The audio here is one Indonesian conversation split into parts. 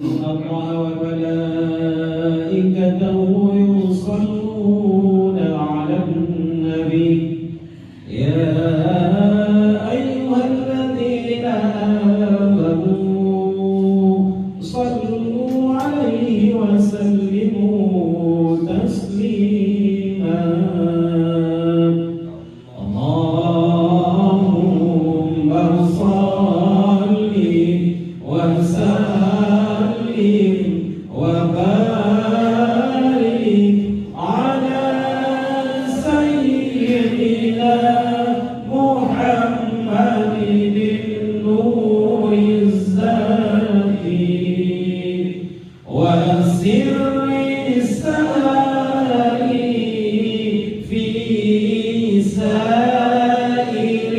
الله وملائكته يصلون على النبي يا أيها الذين آمنوا صلوا عليه وسلموا تسليما اللهم صل وسلم وبارك على سيدنا محمد النور الزاكي وسر السائر في سائر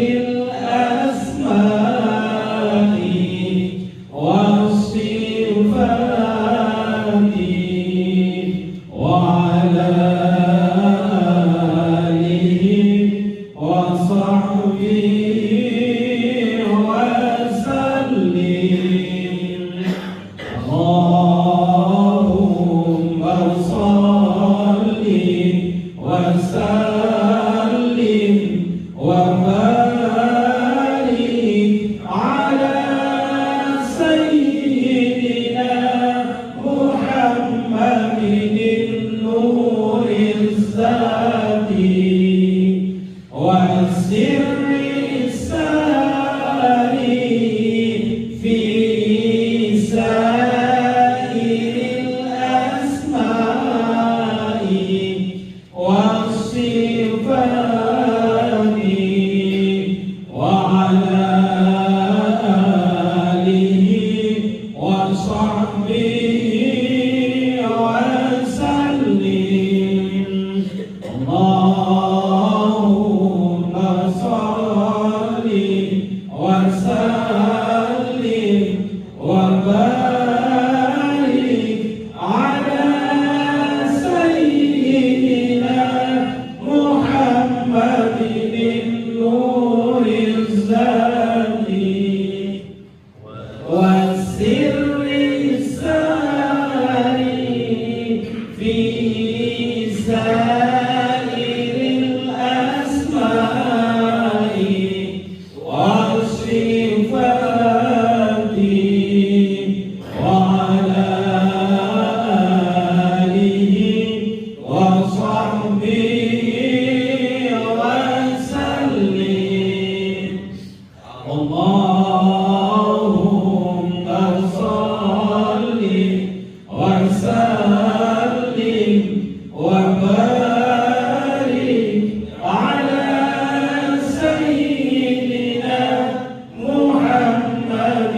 الأسماء والصفات وعلى آله وصحبه وسلم اللهم صل وسلم وبارك على سيدنا محمد النور الزاكي والسر الساري في سائر الأسماء والصفات وعلى آله وصحبه وسلم اللهم صل وسلم وبارك على سيدنا محمد النور الزاكي والسر الساري في سائر الأسماء والصفات وعلى آله وصحبه وسلم اللهم صل وسلم وبارك على سيدنا محمد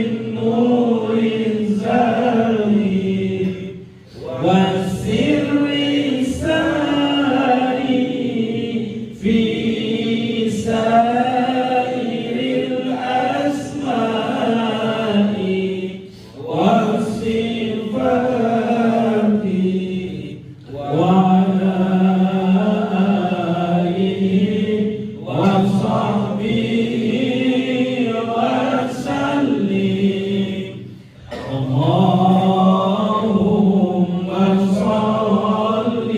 النور الزاكي والسر الساري في سائر الأسماء والصفات وعلى آله وصحبه وسلم اللهم صل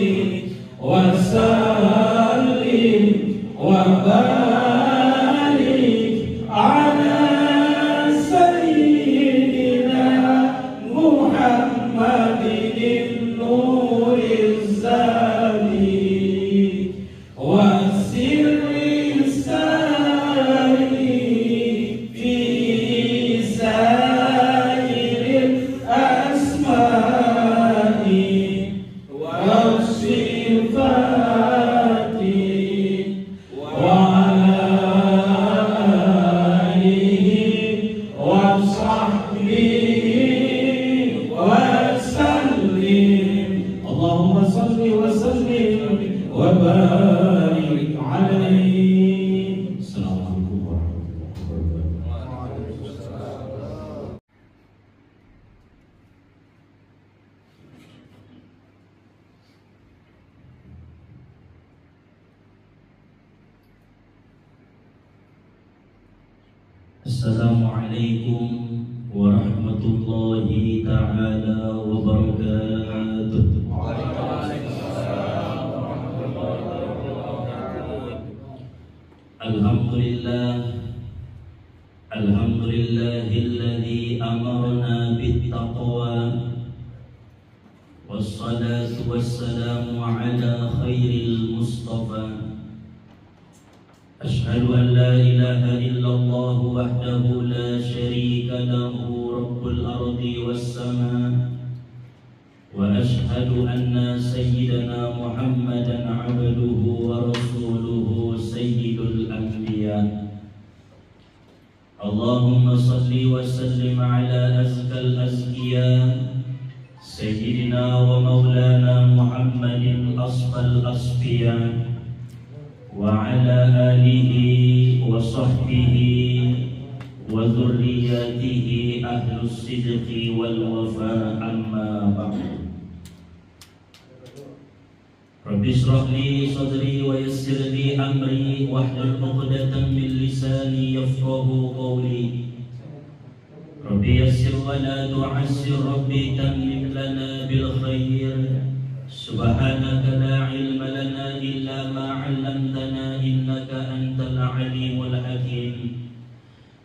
وسلم وبارك على سيدنا محمد النور الزاكي والسر الساري في سائر الأسماء والصفات وعلى آله وصحبه وسلم اللهم صل وسلم وبارك عليه. Assalamualaikum warahmatullahi wabarakatuh. Assalamualaikum warahmatullahi تعالى وبركاته. الحمد لله الذي أمرنا بالتقوى، والصلاة والسلام على خير المصطفى. أشهد أن لا إله إلا الله وحده لا شريك له رب الأرض والسماء، وأشهد أن سيدنا محمدا عبده ورسوله سيد الأنبياء. اللهم صل وسلم على أزكى الأزكياء سيدنا ومولانا محمد أصفى الأصفياء، وعلى آله وصحبه وذرياته أهل الصدق والوفاء. أما بعد، رب اشرح لي صدري ويسر لي أمري واحلل عقدة من لساني يفقهوا قولي. رب يسر ولا تعسر، ربي تمم لنا بالخير. سبحانك لا علم لنا إلا ما علمتنا إنك أنت العليم الحكيم.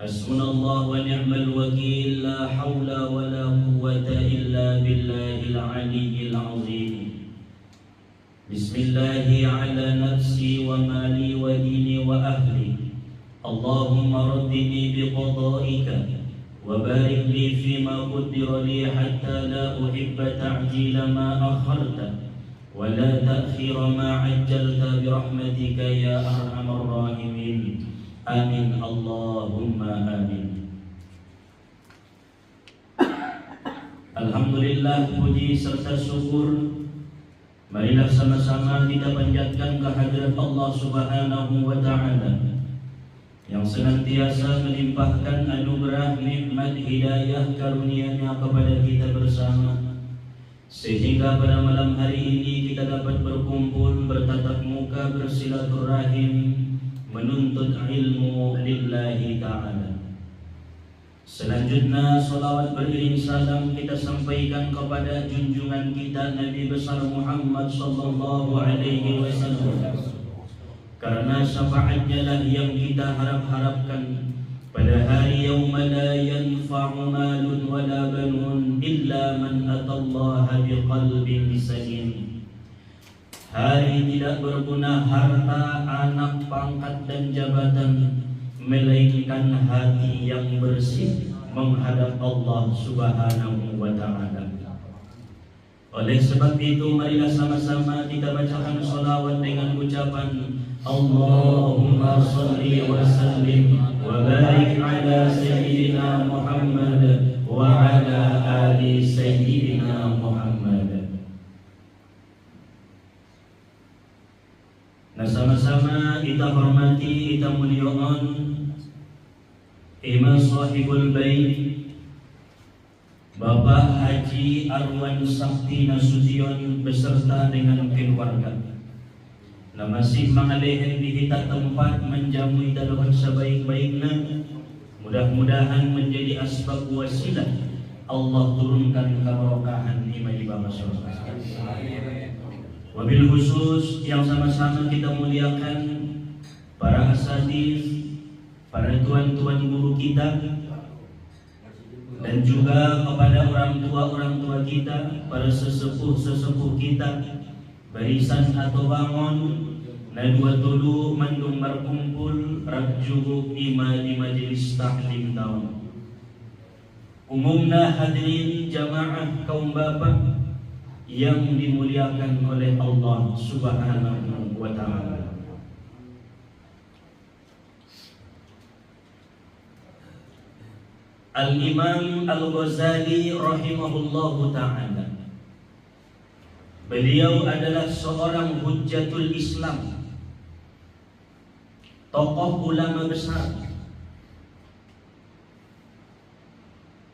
حسبنا الله ونعم الوكيل، لا حول ولا قوة إلا بالله العلي العظيم. بسم الله على نفسي ومالي وديني وأهلي. اللهم ردني بقضائك وبارك لي فيما قدر لي، حتى لا أحب تعجيل ما أخرت ولا تأخير ما عجلت، برحمتك يا أرحم الراحمين. آمين اللهم آمين. Alhamdulillah, puji serta syukur marilah sama-sama kita panjatkan kehadirat Allah Subhanahu wa Ta'ala yang senantiasa melimpahkan anugerah, nikmat, hidayah, karunia-Nya kepada kita bersama, sehingga pada malam hari ini kita dapat berkumpul, bertatap muka, bersilaturahim, menuntut ilmu lillahi ta'ala. Selanjutnya salawat beriring salam kita sampaikan kepada junjungan kita Nabi besar Muhammad sallallahu alaihi wasallam, karena syafaatnya lah yang kita harap-harapkan pada hari yauma la yanfa'u malun wala banun illa man atallaha biqalbin salim. Hari tidak berguna harta, anak, pangkat dan jabatan, melainkan hati yang bersih menghadap Allah Subhanahu wa Ta'ala. Oleh sebab itu, marilah sama-sama kita bacakan salawat dengan ucapan Allahumma salli wa sallim wa barik ala Sayyidina Muhammad wa ala ali Sayyidina Muhammad. Nah, sama-sama kita hormati, kita muliakan Imam Sahibul Bait Bapak Haji Arwan Sakti Nasution beserta dengan keluarga. Nah, masih mengalihin di kita tempat menjamu dalam sebaik-baiknya. Mudah-mudahan menjadi asbab wasilah Allah turunkan keberkahan ibadah masyarakat. Wabil khusus yang sama-sama kita muliakan para asatidz, para tuan-tuan guru kita, dan juga kepada orang tua kita, para sesepuh kita, barisan atau bangun, nadua tulu mandung berkumpul, rakjuhu ima di majelis taklim tahun. Umumna hadirin jamaah kaum bapak yang dimuliakan oleh Allah Subhanahu wa Ta'ala. Al-Imam Al-Ghazali rahimahullahu ta'ala, beliau adalah seorang hujjatul Islam, tokoh ulama besar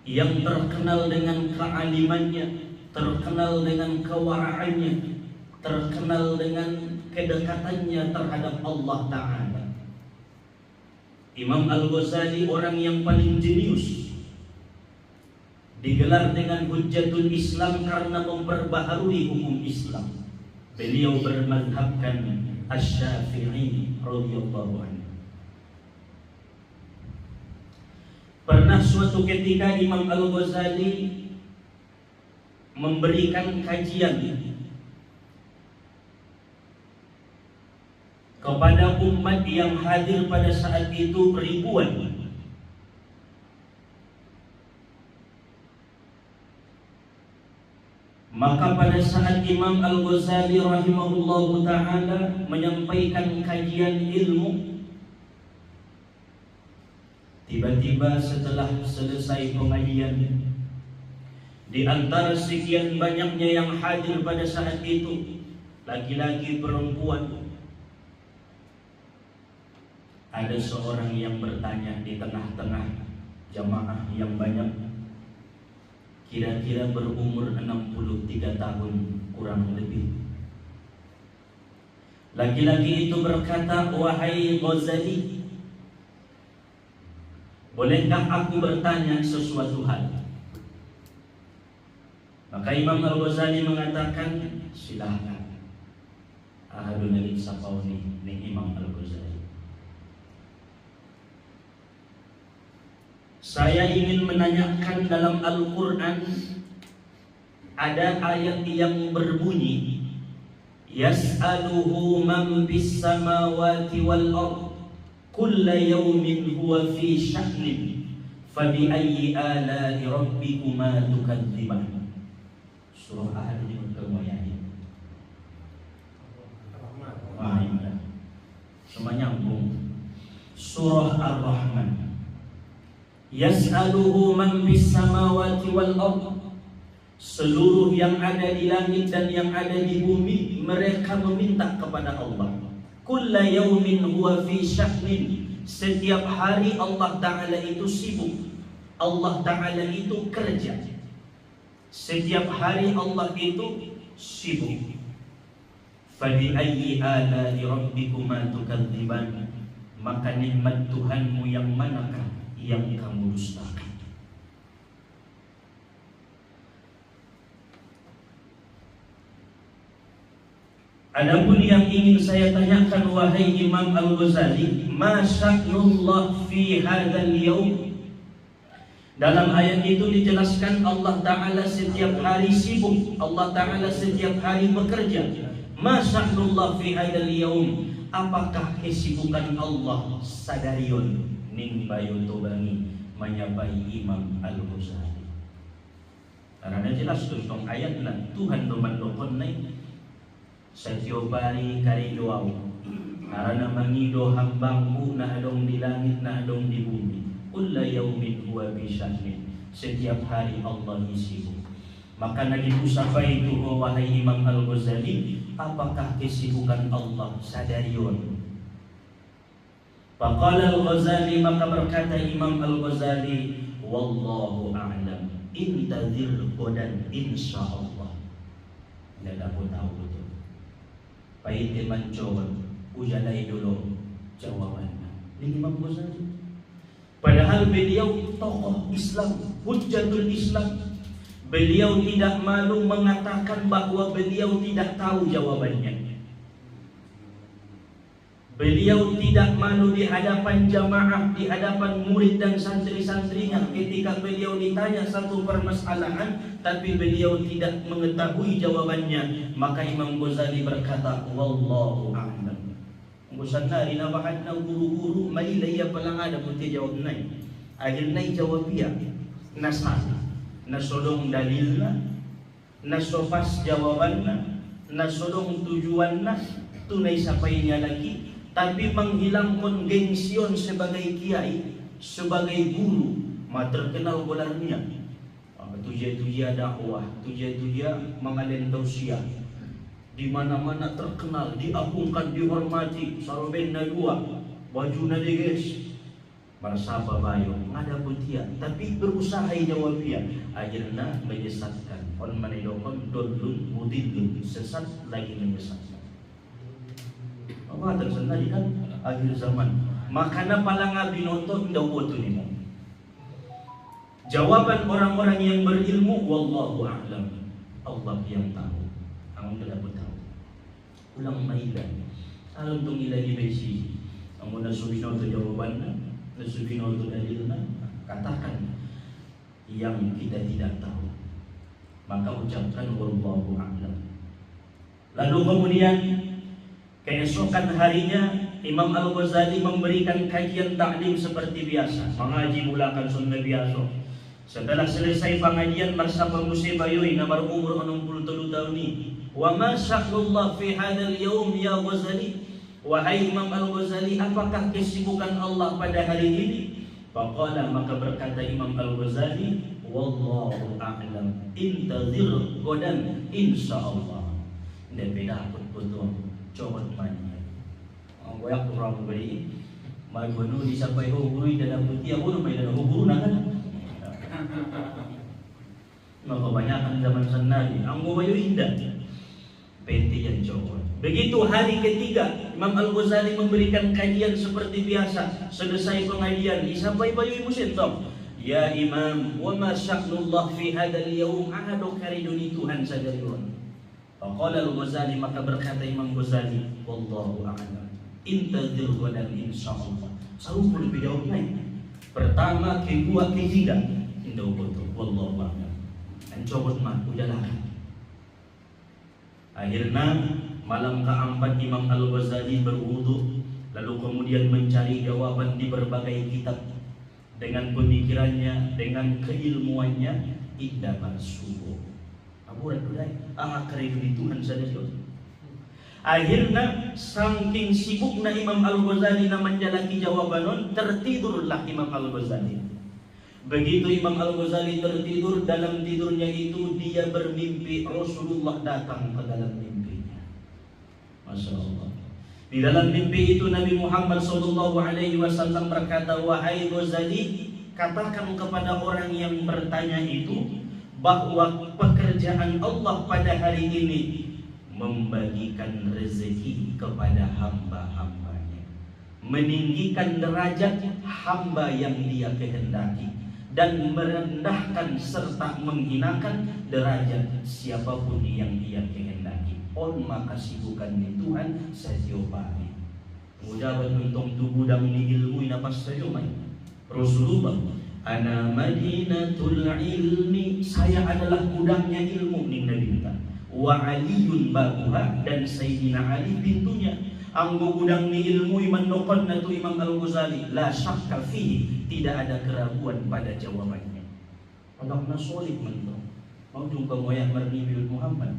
yang terkenal dengan kealimannya, terkenal dengan kewaraannya, terkenal dengan kedekatannya terhadap Allah Ta'ala. Imam Al-Ghazali orang yang paling jenius digelar dengan Hujjatul Islam karena memperbaharui hukum Islam. Beliau bermadhabkan Asy-Syafi'i radhiyallahu anhu. Pernah suatu ketika Imam Al-Ghazali memberikan kajian kepada umat yang hadir pada saat itu ribuan. Maka pada saat Imam Al-Ghazali rahimahullahu ta'ala menyampaikan kajian ilmu, tiba-tiba setelah selesai pengajian, di antara sekian banyaknya yang hadir pada saat itu, laki-laki perempuan, ada seorang yang bertanya di tengah-tengah jamaah yang banyak, kira-kira berumur 63 tahun kurang lebih. Laki-laki itu berkata, "Wahai Ghazali, bolehkah aku bertanya sesuatu hal?" Maka Imam Al-Ghazali mengatakan, "Silahkan." Ahadun ali sapauni ning Imam Al-Ghazali. Saya ingin menanyakan, dalam Al-Quran ada ayat yang berbunyi, "Yas'aluhu man bis samawati wal ard, kulla yawmin huwa fi sya'nin, fa bi ayyi ala'i rabbikuma tukadziban." Surah Ahad ini berkemuliaan. Semuanya nyambung. Surah Ar-Rahman. Yas'aluhu man bis samawati wal ard, seluruh yang ada di langit dan yang ada di bumi, mereka meminta kepada Allah. Kulla yaumin huwa fi sya'nin, setiap hari Allah Ta'ala itu sibuk, Allah Ta'ala itu kerja. Setiap hari Allah itu sibuk. Fa bi ayyi ala'i rabbikuma tukadziban, maka nikmat Tuhanmu yang manakah yang kamu dustakan? Adapun yang ingin saya tanyakan, wahai Imam Al-Ghazali, ma sya'nullah fi hadzal yaum? Dalam ayat itu dijelaskan Allah Ta'ala setiap hari sibuk, Allah Ta'ala setiap hari bekerja. Ma sya'nullah fi hadzal yaum? Apakah kesibukan Allah sadarion? Ning bayu tobangi menyabai Imam Al-Ghazali. Karena jelas tentang ayatnya Tuhan domandokon naik setiobari kari doau. Karena mangido hambangku na adong di langit na adong di bumi. Kulla yaumin huwa bisya'nin, setiap hari Allah sibuk. Maka nadiusapa itu, wahai Imam Al-Ghazali, apakah kesibukan Allah sadarion? Faqala Al-Ghazali, maka berkata Imam Al-Ghazali, wallahu a'lam, intadzir qodan insyaallah. Tidak aku tahu betul. Pahit mencoba ujalai dulu jawabannya. Ini Imam Ghazali. Padahal beliau tokoh Islam, Hujjatul Islam. Beliau tidak malu mengatakan bahwa beliau tidak tahu jawabannya. Beliau tidak malu di hadapan jamaah, di hadapan murid dan santri-santrinya ketika beliau ditanya satu permasalahan tapi beliau tidak mengetahui jawabannya. Maka Imam Ghazali berkata, wallahu a'lam. Ngusana rina bahadna guru-guru mailaya palang ada putih jawab nai. Akhir nai jawab dia. Nasah, nasodong dalilna, nasopas jawabanna, nasodong tujuanna, tunai sapainya lagi. Tapi menghilangkan gengsion sebagai kiai, sebagai guru, terkenal gelarnya. Tuja-tuja dakwah, tuja-tuja mengalin tausiah. Di mana-mana terkenal, diagungkan, dihormati. Saroben na dua, baju na diges. Marsaba bayo, ngada putia. Tapi berusaha jawab dia. Akhirnya menyesatkan. On manidokon dodlun mudidlun, sesat lagi menyesatkan. Apa tersendiri kan akhir zaman. Makanya palang binoto indah buat ni mo. Jawaban orang-orang yang berilmu, wallahu a'lam. Allah yang tahu. Kamu tidak tahu. Ulang mailan. Alam tung ilani besi. Kamu nasubino tu jawabannya, nasubino tu dalilnya. Katakan yang kita tidak tahu. Maka ucapkan wallahu a'lam. Lalu kemudian keesokan harinya Imam Al-Ghazali memberikan kajian taklim seperti biasa, mengaji mulakan sunnah biasa. Setelah selesai pengajian bersama Musa Bayoy nomor umur 63 tahun ini. Wa ma sya'nullah fi hadzal yaum ya Ghazali. Wahai Imam Al-Ghazali, apakah kesibukan Allah pada hari ini? Faqala, maka berkata Imam Al-Ghazali, wallahu a'lam. Intazir godan insyaallah. Ndak beda akut betul. Coba tanya. Goyak orang beri. Mai gunu disapai huburi dalam putih aku mai dalam huburu kan. Maka kebanyakan zaman senari anggo bayu indah penti yang cowok. Begitu hari ketiga Imam Al-Ghazali memberikan kajian seperti biasa. Selesai pengajian disapai bayu musim tong. Ya Imam, wa ma sya'nullah fi hadzal yaum ahadu kariduni Tuhan sadarun. Faqala Al-Ghazali, maka berkata Imam Ghazali, wallahu a'lam. Intazir ghadan insyaallah. Saru pun lebih jauh lain. Pertama, kedua, ketiga. Indah betul, wallahu a'lam. Encobot mah ujalakan. Akhirnya malam keempat Imam Al-Ghazali berwudu, lalu kemudian mencari jawaban di berbagai kitab. Dengan pemikirannya, dengan keilmuannya, indah subuh. Aburat dulai, keridu di Tuhan saja. Akhirnya saking sibukna Imam Al-Ghazali na menjalani jawaban, tertidurlah Imam Al-Ghazali. Begitu Imam Al-Ghazali tertidur, dalam tidurnya itu dia bermimpi Rasulullah datang ke dalam mimpinya. Masya Allah. Di dalam mimpi itu Nabi Muhammad SAW berkata, wahai Ghazali, katakan kepada orang yang bertanya itu bahwa pekerjaan Allah pada hari ini membagikan rezeki kepada hamba-hambanya, meninggikan derajat hamba yang dia kehendaki, dan merendahkan serta menghinakan derajat siapapun yang dia kehendaki. On maka sibukan ni Tuhan setiopani. Mudahan untung tubudang ni ilmu inapas sayo may Rasulullah, ana madinatul ilmi, saya adalah gudangnya ilmu ning Nabi kita. Wa aliyun babuha, dan Sayyidina Ali pintunya. Anggo gudang ni ilmu iman nokon na tu Imam Al-Ghazali, la syakka fihi, tidak ada keraguan pada jawabannya. Anak nasolid man to. Mau jumpa moyak marni biut Muhammad.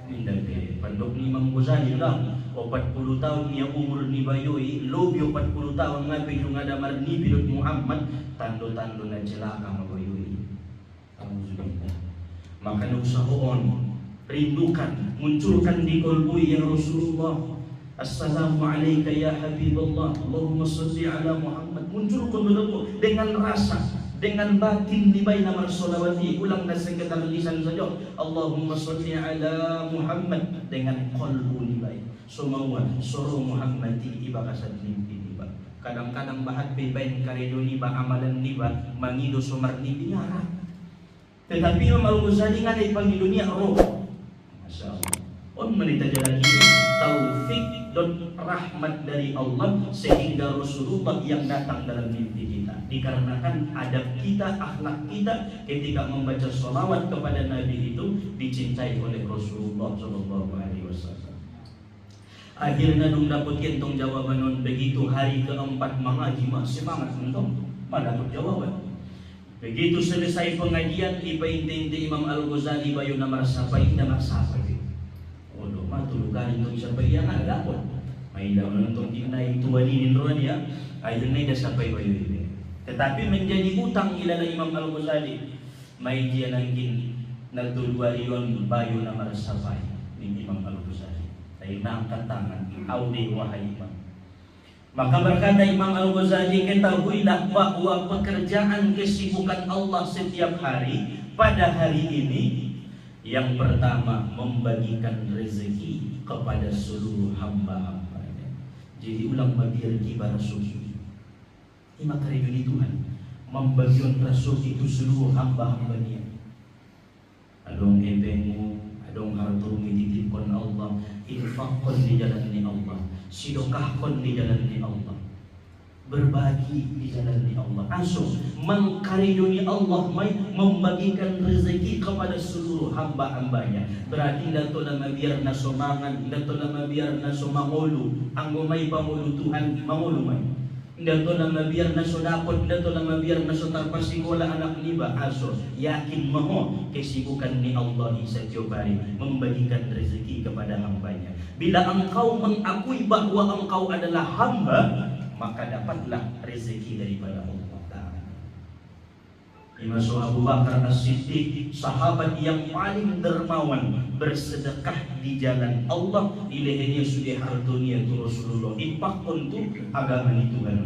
Indah deh, pandok ni Imam Ghazali lang. 40 tahun niya umur ni Bayoy, lobyo 40 tahun ngapi yung ada marni biut Muhammad, tando-tando na celaka ma Bayoy. Alhamdulillah. Maka nagsahoon, rindukan, munculkan di kolbu ya Rasulullah. Assalamualaikum ya Habibullah, Allahumma salli ala Muhammad. Munculkan dulu dengan rasa, dengan batin di baina marsolawati. Ulang na sekedar lisan saja, Allahumma salli ala Muhammad, dengan kolbu di baina. Semua suruh Muhammadi ibakasan mimpi niba. Kadang-kadang bahat bebain karedo niba, amalan niba, mangido sumar nibi ngarap. Tetapi Imam Al-Ghazali ngalay pang dunia roh. Masya Allah. On menita jalan ini taufik dan rahmat dari Allah, sehingga Rasulullah yang datang dalam mimpi kita. Dikarenakan adab kita, akhlak kita ketika membaca sholawat kepada Nabi itu dicintai oleh Rasulullah SAW. Akhirnya dong dapat kentong jawaban. Begitu hari keempat mengaji, semangat untuk dapat jawaban. Begitu selesai pengajian, ipainti Imam Al-Ghazali bayu namar sapai, namar sapai. Odo matulu kali untuk sapai yang ada pun. May daw nonton dinay tuwalinin roan ya. Akhirnya dia sapai bayu ini. Tetapi menjadi utang ilala Imam Al-Ghazali. May dia nangkin nagtulwariyon bayu namar sapai ni Imam Al-Ghazali. Tayo na angkat tangan, audi wahai Imam. Maka berkata Imam Al-Ghazali, ketahuilah bahwa pekerjaan kesibukan Allah setiap hari pada hari ini, yang pertama membagikan rezeki kepada seluruh hamba-hambanya. Jadi ulang bagian kibar suci. Ini makari Tuhan. membagikan rezeki itu seluruh hamba-hambanya. Adong ebengmu, adong hartamu dititipkan Allah, infakkan di jalan Allah, sidokahkan di jalan Allah, berbagi di jalan Allah. Langsung mengkaridoni Allah membagikan rezeki kepada seluruh hamba-hambanya. Berarti dato lama biar naso mangan, dato lama biar naso mangulu, anggo may pamulu Tuhan mangulu may. Dato lama biar naso dapot, dato lama biar naso tarpasikola anak niba aso. Yakin maho kesibukan ni Allah setiap hari membagikan rezeki kepada hambanya. Bila engkau mengakui bahwa engkau adalah hamba, maka dapatlah rezeki daripada Allah Ta'ala. Imam Abu Bakar As-Siddiq, sahabat yang paling dermawan, bersedekah di jalan Allah. Di lehernya sudah hartonia tu Rasulullah, infak untuk agama Tuhan.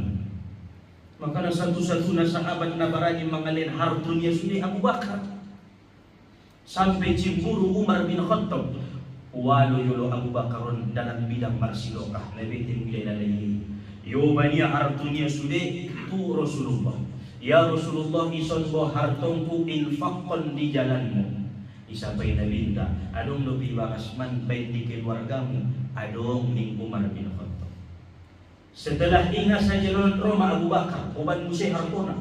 Maka satu-satunya sahabat nabarani mengalir hartonia sudah Abu Bakar. Sampai cemburu Umar bin Khattab. Walau yolo Abu Bakar dalam bidang marsilokah Nabi tidak lagi. Yobania hartunya sudah tu Rasulullah. Ya Rasulullah, ison bo hartongku infakkan di jalanmu. Isapai Nabi minta, adong lebih bakasman baik di keluargamu, adong ning Umar bin Khattab. Setelah ingat saja Roma Abu Bakar, oban musih hartona.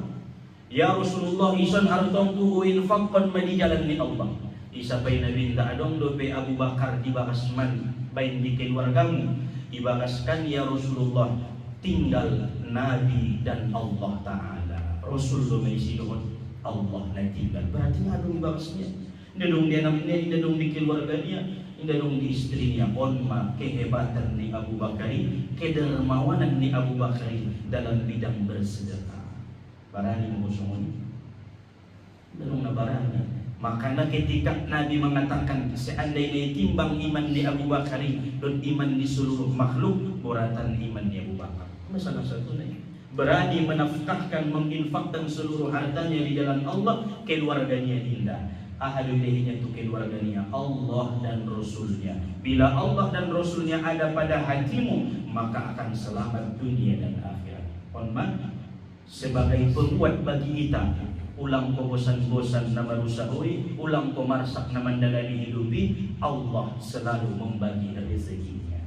Ya Rasulullah, ison hartongku infakkan di jalan ni Allah. Isapai Nabi minta, adong lebih Abu Bakar di bakasman baik di keluargamu. Ibakaskan ya Rasulullah, tinggal Nabi dan Allah Ta'ala. Rasulullah mengisikan Allah na tinggal. Berarti ngadong ibakasnya. Indadong dia namanya, indadong di keluarganya, indadong di istrinya. Onma kehebatan ni Abu Bakari, kedermawanan ni Abu Bakari dalam bidang bersedekah. Barani mengusungin. Indadong na barani. Makanya ketika Nabi mengatakan seandainya timbang iman di Abu Bakari dan iman di seluruh makhluk, buratan iman di Abu Bakar. Salah satunya berani menafkahkan, menginfakkan seluruh hartanya di jalan Allah, keluarganya indah. Ahlu ilaihinya itu keluarganya Allah dan Rasulnya. Bila Allah dan Rasulnya ada pada hatimu, maka akan selamat dunia dan akhirat. Onman sebagai penguat bagi kita. Ulang ko bosan-bosan na marusahoy, ulang ko marsak na mandalani hidupi, Allah selalu membagi rezekinya.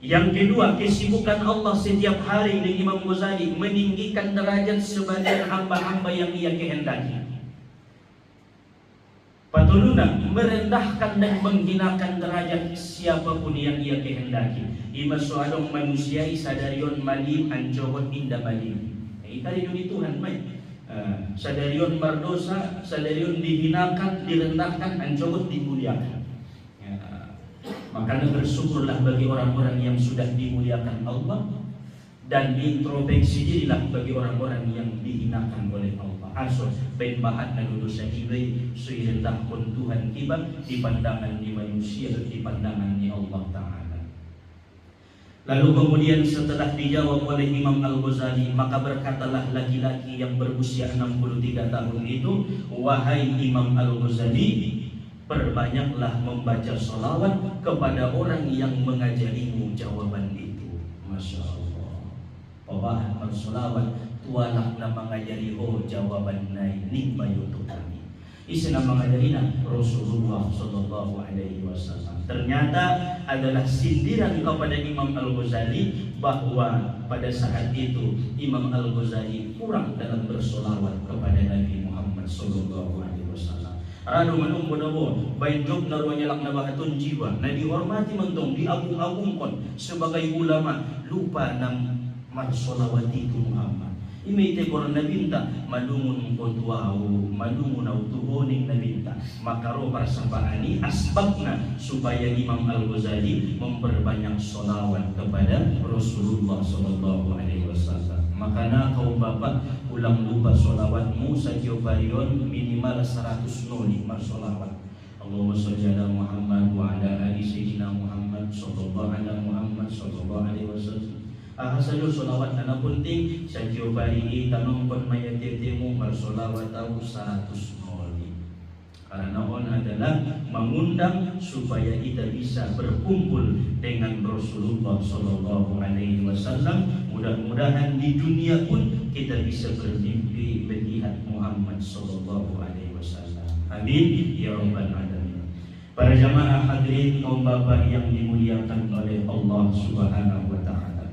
Yang kedua, kesibukan Allah setiap hari di Imam Ghazali meninggikan derajat sebagian hamba-hamba yang ia kehendaki. Patuluna merendahkan dan menghinakan derajat siapapun yang ia kehendaki. Ima soalong manusia isadarion malim ancohot indah malim. Itari duni Tuhan may. Sadarion berdosa, sadarion dihinakan, direndahkan, ancohot dimuliakan. Makanya bersyukurlah bagi orang-orang yang sudah dimuliakan Allah, dan introspeksi dirilah bagi orang-orang yang dihinakan oleh Allah. Asal baik bahat na dosa ibai suirendah pun Tuhan tiba di pandangan di manusia, di pandangan di Allah Ta'ala. Lalu kemudian setelah dijawab oleh Imam Al-Ghazali, maka berkatalah laki-laki yang berusia 63 tahun itu, wahai Imam Al-Ghazali, perbanyaklah membaca sholawat kepada orang yang mengajarimu jawaban itu. Masya Allah. Pabahan bersolawat, tuanak na mengajari jawaban nai nikma untuk kami. Isi na mengajarina Rasulullah Sallallahu Alaihi Wasallam. Ternyata adalah sindiran kepada Imam Al-Ghazali bahwa pada saat itu Imam Al-Ghazali kurang dalam bersolawat kepada Nabi Muhammad Sallallahu Alaihi Wasallam. Rado manungko nabo bain job na ruwa nyalak na bahatun jiwa na dihormati mentong diagung-agungkon sebagai ulama, lupa ng marsolawat itu Muhammad. Imite koron nabinta malungun kontuahu, malungun autuhoning nabinta. Maka ro persampaani asbabna supaya Imam Al-Ghazali memperbanyak solawat kepada Rasulullah Sallallahu Alaihi Wasallam. Makanya kau bapak ulang lupa solawatmu setiap harion minimal 100 noli marsolawat. Allahumma sholli ala Muhammad wa ala ali sayyidina Muhammad sallallahu ala Muhammad sallallahu alaihi wasallam. Saja solawat na penting setiap hari tanongkon mayatetimu marsolawat tahu 100 noli. Karena on adalah mengundang supaya kita bisa berkumpul dengan Rasulullah Sallallahu Alaihi Wasallam. Mudah-mudahan di dunia pun kita bisa bermimpi melihat Muhammad sallallahu alaihi wasallam. Amin ya rabbal alamin. Para jamaah hadirin kaum bapak yang dimuliakan oleh Allah Subhanahu wa taala.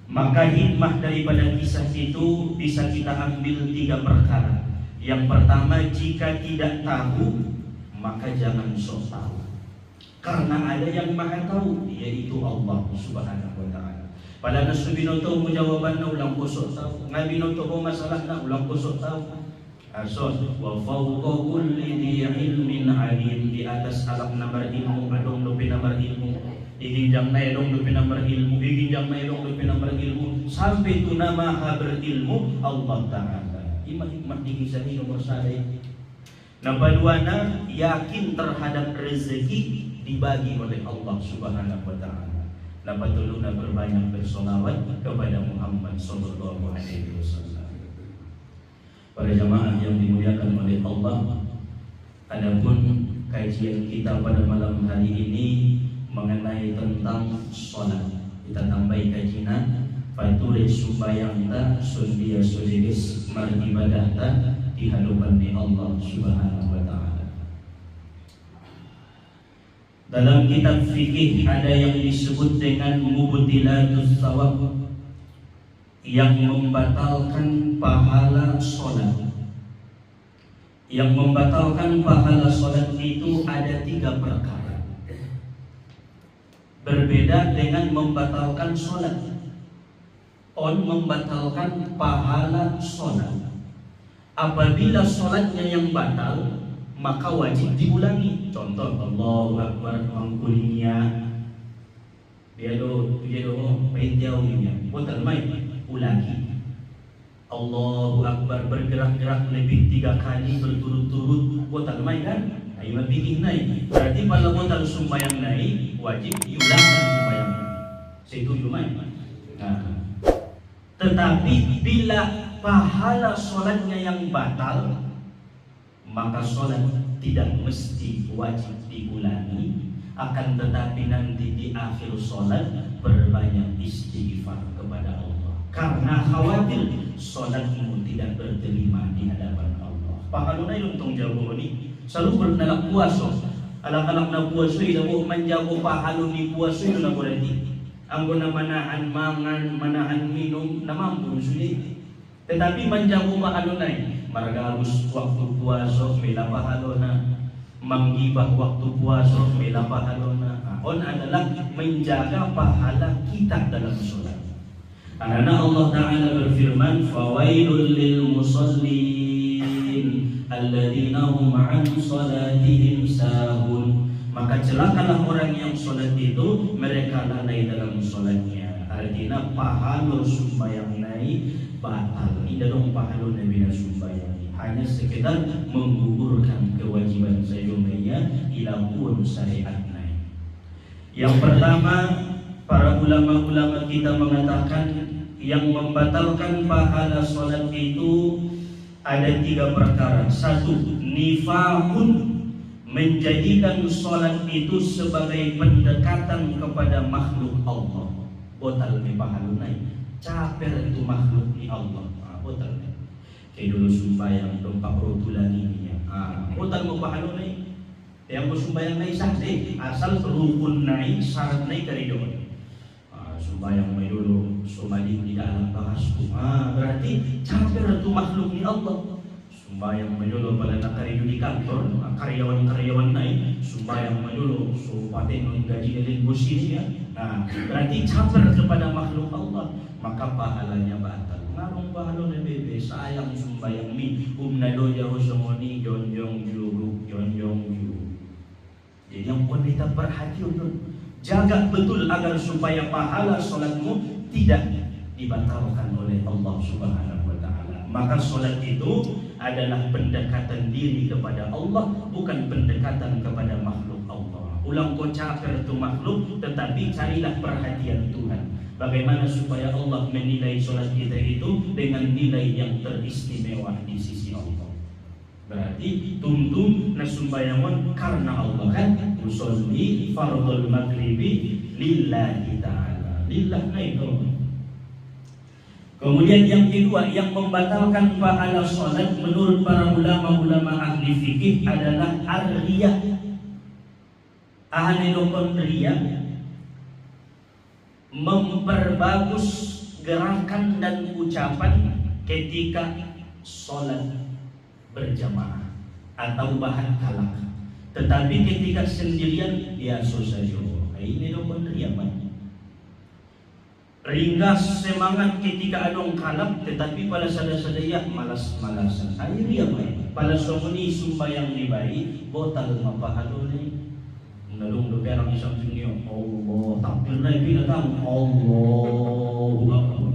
Maka hikmah daripada kisah itu bisa kita ambil 3 perkara. Yang pertama, jika tidak tahu maka jangan sok tahu. Karena ada yang maha tahu, yaitu Allah Subhanahu wa ta'ala. Pada nasu binoto mo jawaban na ulang kusok tahu. Nga binoto mo masalah na ulang kusok tahu. Asal wa fawqa kulli dhi ilmin alim. Di atas alam na berilmu, adong lupi na berilmu. Iginjang na edong lupi na berilmu. Iginjang na edong lupi na berilmu. Sampai tu na maha berilmu Allah ta'ala. Ima hikmah di kisah ini nomor 1. Nomor 2, yakin terhadap rezeki dibagi oleh Allah Subhanahu wa taala. Dapat tuluna berbanyak bersolawat kepada Muhammad sallallahu alaihi wasallam. Para jamaah yang dimuliakan oleh Allah, adapun kajian kita pada malam hari ini mengenai tentang salat. Kita tambahi kajian fature sumbayang ta sundia sudiris maribadah ta di hadapan Allah Subhanahu wa taala. Dalam kitab fikih ada yang disebut dengan mubtilatus shawab, yang membatalkan pahala sholat. Yang membatalkan pahala sholat itu ada 3 perkara. Berbeda dengan membatalkan sholat. Membatalkan pahala sholat. Apabila sholatnya yang batal, maka wajib diulangi. Contoh, Allahu Akbar mangkulinya dia do penjauhnya botal mai ulangi. Allahu Akbar bergerak-gerak lebih 3 kali berturut-turut botal mai kan? Ayo bikin naik. Berarti kalau botal sembahyang naik wajib diulangi sembahyangnya. Setuju mai? Nah, tetapi bila pahala sholatnya yang batal, maka sholat tidak mesti wajib diulangi. Akan tetapi nanti di akhir sholat berbanyak istighfar kepada Allah, karena khawatir sholatmu tidak berterima di hadapan Allah. Pahaluna untung jago ni selalu bernalak puasa. Alang-alang na puasa ilamu menjago pahalu ni puasa itu na berarti anggo na manahan mangan, manahan minum na mampu sulit. Tetapi menjago pahalunay margalus waktu puasa mila pahalona, manggibah waktu puasa mila pahalona. On adalah menjaga pahala kita dalam sholat. Karena Allah Ta'ala berfirman, fawailul lil musallin alladzina hum an salatihim sahun. Maka celakalah orang yang sholat itu mereka lalai dalam sholatnya. Artinya pahala sembahyang naik batal. Ini dong pahala Nabi Nasumbayang. Hanya sekedar menggugurkan kewajiban sayumnya ilahun syariat naik. Yang pertama, para ulama-ulama kita mengatakan yang membatalkan pahala sholat itu ada 3 perkara. 1, nifaqun, menjadikan sholat itu sebagai pendekatan kepada makhluk Allah. Botal ni pahala naik. Caper itu makhluk ni Allah. Botal ni. Kayak dulu sumbayang dompak rotulan ini ya. Botal mo pahala naik. Yang mo sumbayang naik sah deh. Asal rukun naik, syarat naik karidon. Sumbayang may dulu sumaling di dalam bahasku. Berarti caper itu makhluk ni Allah. Sumbayang may dulu pala nakarido di kantor, karyawan-karyawan naik. Sumbayang may dulu sumpatin ng gaji nilin busin ya. Berarti caper kepada makhluk Allah, maka pahalanya batal. Ngarong pahala na bebe, sayang sumbayang mi, naloya ho sumoni, yonjong juru. Jadi yang pun kita perhatikan dulu, jaga betul agar supaya pahala sholatmu tidak dibatalkan oleh Allah Subhanahu wa ta'ala. Maka sholat itu adalah pendekatan diri kepada Allah, bukan pendekatan kepada makhluk Allah. Ulang kau caper itu makhluk, tetapi carilah perhatian Tuhan. Bagaimana supaya Allah menilai sholat kita itu dengan nilai yang teristimewa di sisi Allah. Berarti tuntung nasumbayangon karena Allah kan usolli fardul maghribi lillahi ta'ala. Lillah na itu. Kemudian yang kedua, yang membatalkan pahala sholat menurut para ulama-ulama ahli fikih adalah ar-riya. Ahli riya memperbagus gerakan dan ucapan ketika sholat berjamaah atau bahan kalak, tetapi ketika sendirian biasa saja. Ini dukun riya, ringkas semangat ketika adong kalak, tetapi pada sadaya malas-malasan. Ayo dia pada somoni sumbayang di bayi botal mapahalo ni nalung do perang isang dunia. Allah takbir na pinatang Allahu Akbar.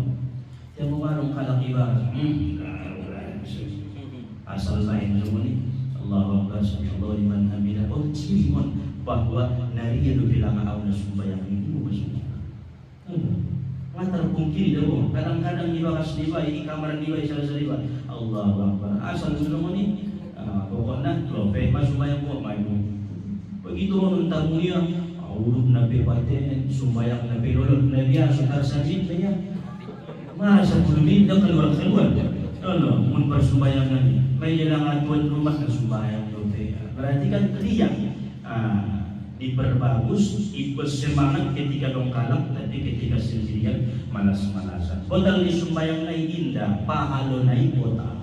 Tiap warung kalak ibarat asal lain somoni Allahu Akbar sallallahu liman hamidah. Oh cilimon bahwa nari do bilang awna sumbayang ini maksudnya terpungkiri dulu. Kadang-kadang dibahas di kamar di salah riba. Allahu Akbar. Asal semua ni pokoknya lope masuk bayang buat maju. Begitu menuntar mulia, urut nabi paten, sumbayang nabi lolot nabi asal sabit banyak. Masa belum dah keluar. No, mun persumbayang nabi. May jalan tuan rumah ke sumbayang lope. Berarti kan riak. Diperbagus, bersemangat ketika dong kalak, tapi ketika sendirian malas-malasan. Botal di sumbayang nai indah, pahalo nai botal.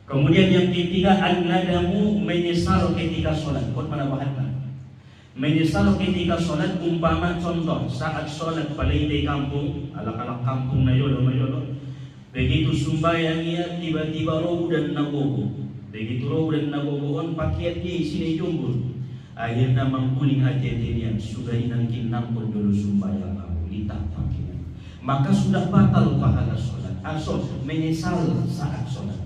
Kemudian yang ketiga, an-nadamu menyesal ketika sholat. Buat mana bahannya? Menyesal ketika sholat, umpama contoh saat sholat palai di kampung, alak-alak kampung na yolo. Begitu sumbayangnya tiba-tiba roh dan nabogo. Begitu roh dan nabogoon pakaiannya isini jumbur. Akhirnya mengkuling hati-hatinya, sudah inangkin nampun dulu sumbayang aku ditampakin, maka sudah batal pahala sholat. Asal menyesal saat sholat.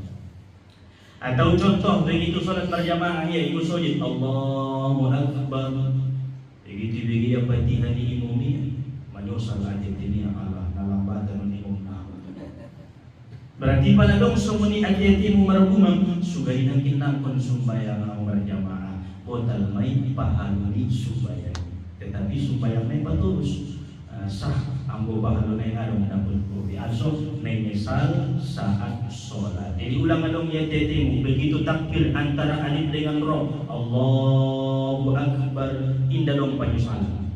Atau contoh begitu sholat berjamaah ya ibu sujud Allahu Akbar, begitu apa di imumi menyesal hati-hatinya Allah nalambatan imum. Berarti pada dong semuni hati-hatimu mergumam, sudah inangkin nampun sumbayang aku berjamaah. Botal main pahaluni sumbayang, tetapi sumbayang main baturus sah ambo pahalun yang adong dapat kopi aso menyesal saat sholat. Jadi ulang adong ya tetemu begitu takbir antara alif dengan roh Allahu Akbar indah dong penyesalan.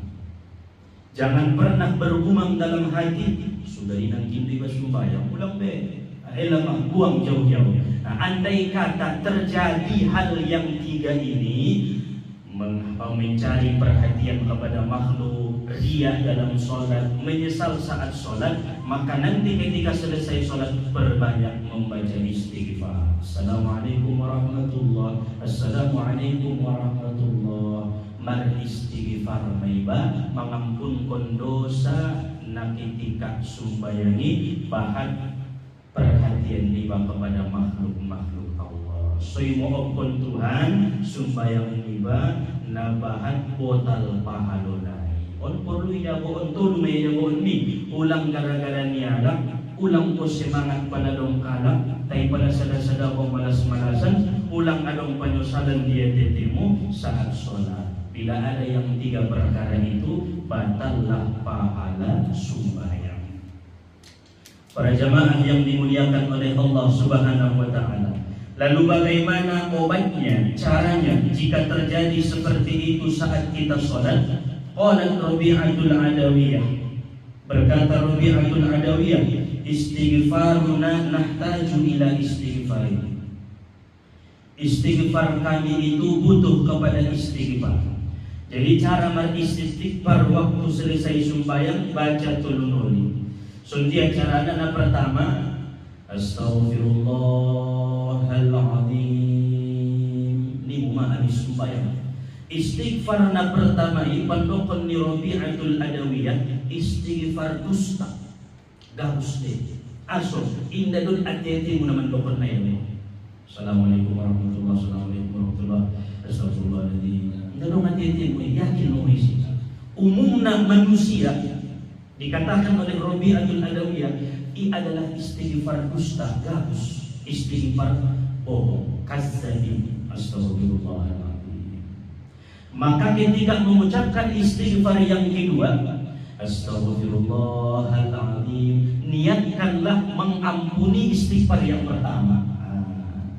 Jangan pernah bergumam dalam hati sudah inangkin di sumbayang ulang be elamah buang jauh-jauh. Nah, andai kata terjadi hal yang tiga ini, mencari perhatian kepada makhluk, riya dalam sholat, menyesal saat sholat, maka nanti ketika selesai sholat perbanyak membaca istighfar. Assalamualaikum warahmatullah, assalamualaikum warahmatullah. Mar istighfar maiba mengampunkan dosa nak ketika sumbayangi bahan perhatian niba kepada makhluk-makhluk Allah. Soy moopon Tuhan sumbayang niba nabahat botal pahalonai. On perlu jagoon tuh may jagoon ni ulang gara-gara niaga, ulang ko semangat pada dong kalak, tay pada sada-sada ko malas-malasan, ulang adong penyesalan dia tetimu saat sholat. Bila ada yang tiga perkara itu, batallah pahala sumbayang. Para jamaah yang dimuliakan oleh Allah Subhanahu wa Ta'ala. Lalu bagaimana obatnya, caranya jika terjadi seperti itu saat kita sholat? Qalat Rabi'atul Adawiyah. Berkata Rabi'atul Adawiyah, istighfaruna nahtaju ila istighfar. Istighfar kami itu butuh kepada istighfar. Jadi cara beristighfar waktu selesai sembahyang baca tulunuli. Sundia caranya na pertama Astaghfirullahaladzim. Ini muma habis sembahyang. Istighfar na pertama ipandokon ni Rabi'atul Adawiyah istighfar dusta gabus deh. Aso indah dun hati-hati mu naman dokon na yun. Assalamualaikum warahmatullahi wabarakatuh. Astagfirullahaladzim. Indah dun hati-hati mu yakin mo isi. Umumna manusia dikatakan oleh Rabi'atul Adawiyah ini adalah istighfar dusta, gabus, istighfar bohong, kazzabin. Astagfirullahaladzim. Maka ketika mengucapkan istighfar yang kedua, Astaghfirullahaladzim. Niatkanlah mengampuni istighfar yang pertama.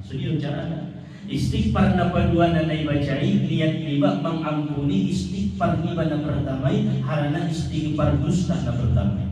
Sudah caranya. Istighfar na padua na naibacai, niat niba mengampuni istighfar niba na pertama, harana istighfar dusta na pertama.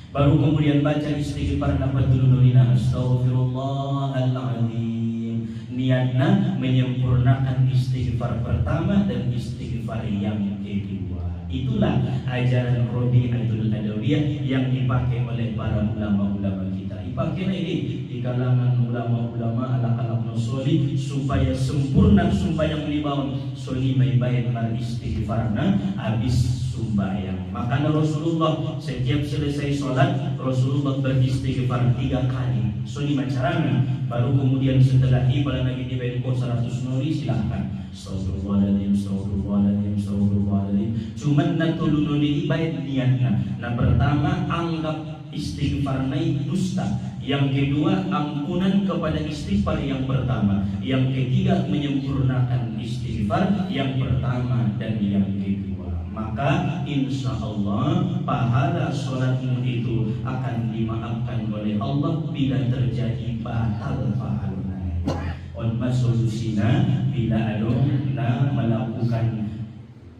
Baru kemudian baca istighfar na padulunulina. Astaghfirullahaladzim. Niatna menyempurnakan istighfar pertama dan istighfar yang kedua. Itulah ajaran Rabi'atul Adawiyah yang dipakai oleh para ulama-ulama kita. Dipakai ini di kalangan ulama-ulama ala-ala nusoli supaya sempurna sembahyang libaun soli may baik mar istighfarna habis sembahyang. Makanya Rasulullah setiap selesai sholat Rasulullah beristighfar 3 kali. Soli macarana baru kemudian setelah ibadah lagi dibaik 100 nuri silahkan. Astagfirullahaladzim, astagfirullahaladzim, astagfirullahaladzim. Cuman natulununi ibadah niatna. Nah pertama anggap istighfarna dusta. Yang kedua ampunan kepada istighfar yang pertama. Yang ketiga menyempurnakan istighfar yang pertama dan yang kedua. Maka insya Allah pahala sholatmu itu akan dimaafkan oleh Allah bila terjadi batal pahaluna. Onma solusina bila adona melakukan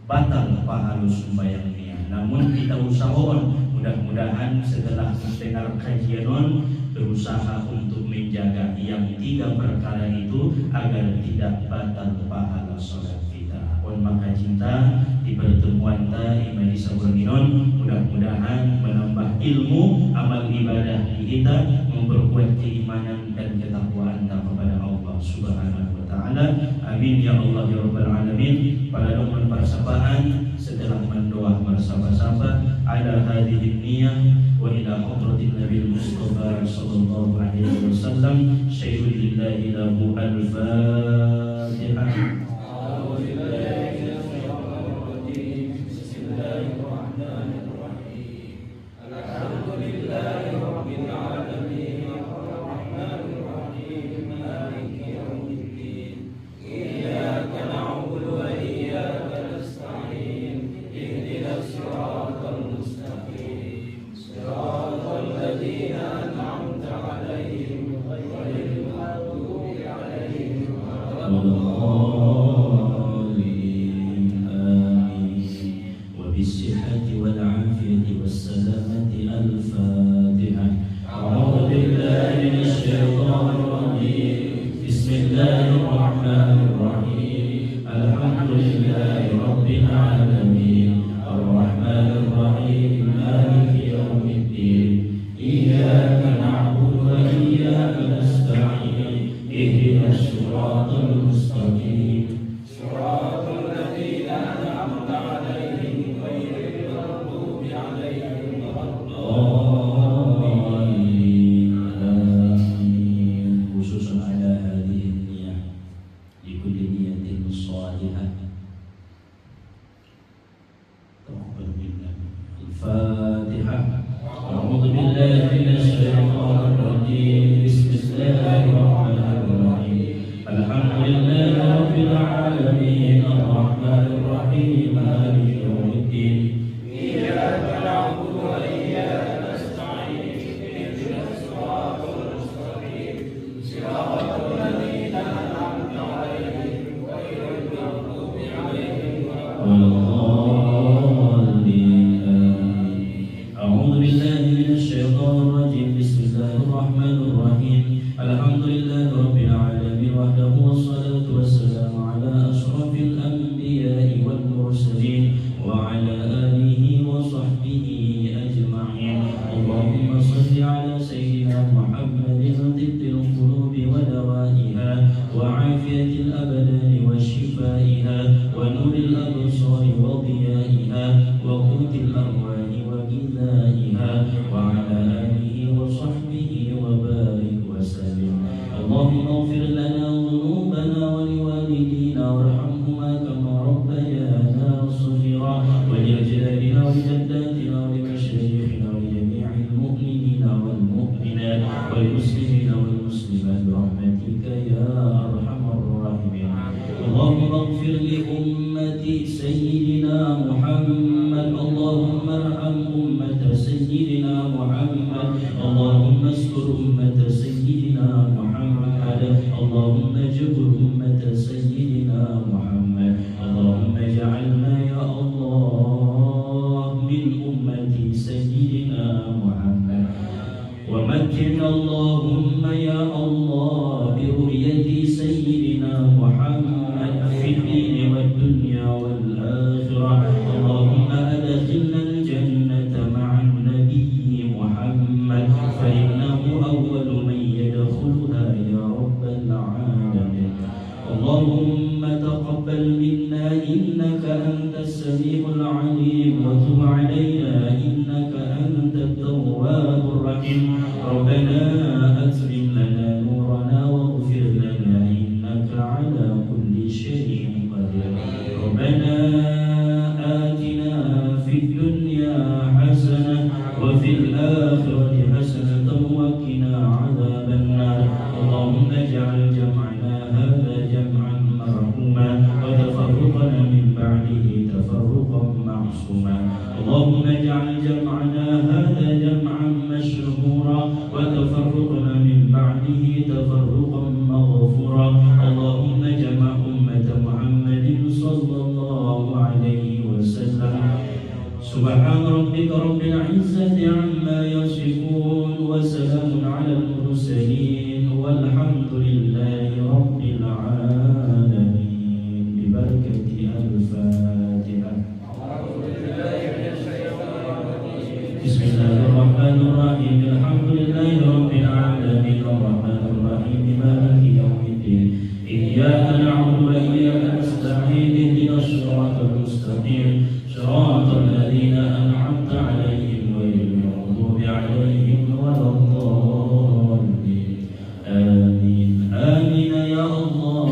batal pahala sembahyangnya. Namun kita usahakan mudah-mudahan setelah mendengar kajian berusaha untuk menjaga yang 3 perkara itu agar tidak batal pahala sholat kita. On maka cinta di pertemuan imani saburminon mudah-mudahan menambah ilmu amal ibadah kita, memperkuat keimanan dan ketakwaan kepada Allah Subhanahu wa taala. Amin ya Allah ya rabbal alamin. Pada nomor persapaan setelah mendoa bersama-sama ada hadirin niyah wa ila hadratin Nabi Mustafa sallallahu alaihi wasallam syai'un lillahi lahu al-Fatihah. سيدنا محمد اللهم ارحم اللهم استر أمة سيدنا محمد اللهم اجبر أمة سيدنا محمد اللهم اجعلنا يا الله من أمة سيدنا محمد ومكن اللهم يا الله برؤية سيدنا محمد في الدين والدنيا والآخرة اللهم أدخلنا الجنة مع النبي محمد فإنه أول من يدخلها يا رب العالمين اللهم تقبل منا إنك أنت السميع العليم وتب علينا إنك أنت التواب الرحيم ربنا أتمم لنا نورنا واغفر لنا إنك على كل شيء قدير ربنا آتنا في الدنيا حسنة وفي الآخرة حسنة وقنا عذاب النار اللهم اجعل جمعنا هذا جمعا مرحوما وتفرقنا من بعده تفرقا معصوما اللهم اجعل جمعنا هذا جمعا مشهورا وتفرقنا من بعده تفرقا مغفورا اللهم اجمع أمة محمد صلى الله عليه وسلم سبحان ربك رب العزة عما يصفون وسلام على المرسلين والحمد لله رب العالمين ببركة الفاتحة بسم الله الرحمن الرحيم الحمد لله رب العالمين الرحمن الرحيم مالك يوم الدين إياك نعبد وإياك نستعين اهدنا الصراط المستقيم صراط الذين أنعمت عليهم غير المغضوب عليهم ولا الضالين آمين آمين يا الله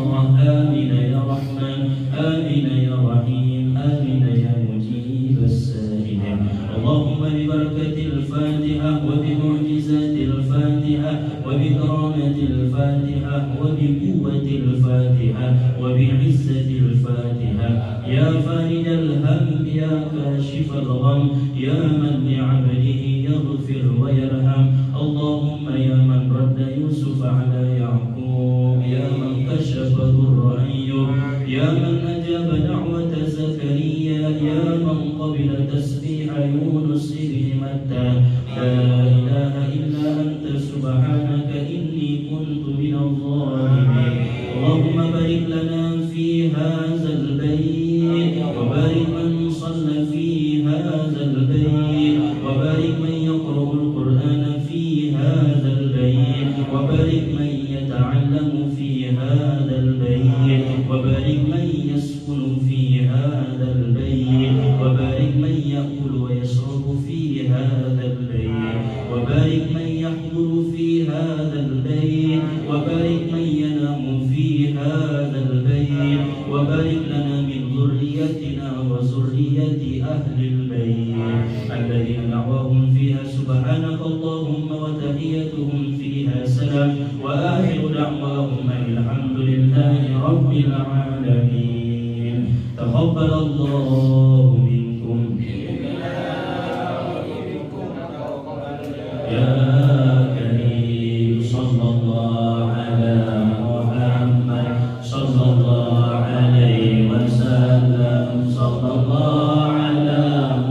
آمين يا رحمن آمين يا رحيم آمين يا مجيب السائلين اللهم ببركة الفاتحة وبمعجزات الفاتحة وبكرامة الفاتحة وبقوة الفاتحة وبعزة الفاتحة يا فارج الهم يا كاشف الغم يا من لعبده يغفر ويرحم اللهم يا من رد يوسف على يعقوب يا من كشف ضر أيوب يا من أجاب دعوة زكريا يا من قبل تسبيح يونس بن متى لا إله إلا أنت سبحانك إني كنت من الظالمين اللهم بارك لنا في هذا البيت وبارك من صلى في هذا البيت وبارك من يقرأ القرآن في هذا البيت وبارك من يتعلم في هذا البيت وبارك من يسكن في هذا البيت وبارك من يأكل ويشرب في هذا البيت وبارك من يحضر في هذا البيت وبارك من ينام في هذا البيت وبارك لنا من ذريتنا وذرية أهل البيت الذين دعواهم فيها سبحانك اللهم وتحيتهم فيها سلام وآخر دعواهم الحمد لله رب العالمين تقبل الله منكم يا كريم صلى الله على محمد صلى الله عليه وسلم صلى الله على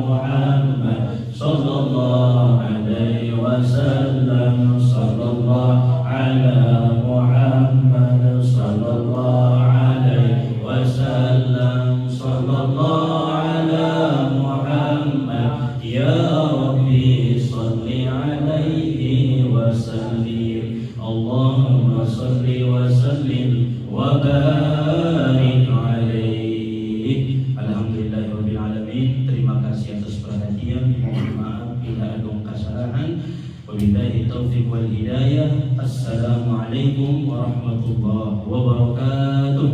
محمد صلى الله عليه وسلم صلى الله على محمد صلى الله عليه وسلم صلى الله على محمد يا ربي صل عليه وسلم اللهم صل وسلم وبارك عليه. Alhamdulillahirabbil alamin. Terima kasih atas perhatian. Mohon maaf bila ada kesalahan. Wabillahi taufiq wal hidayah. Assalamualaikum warahmatullahi wabarakatuh.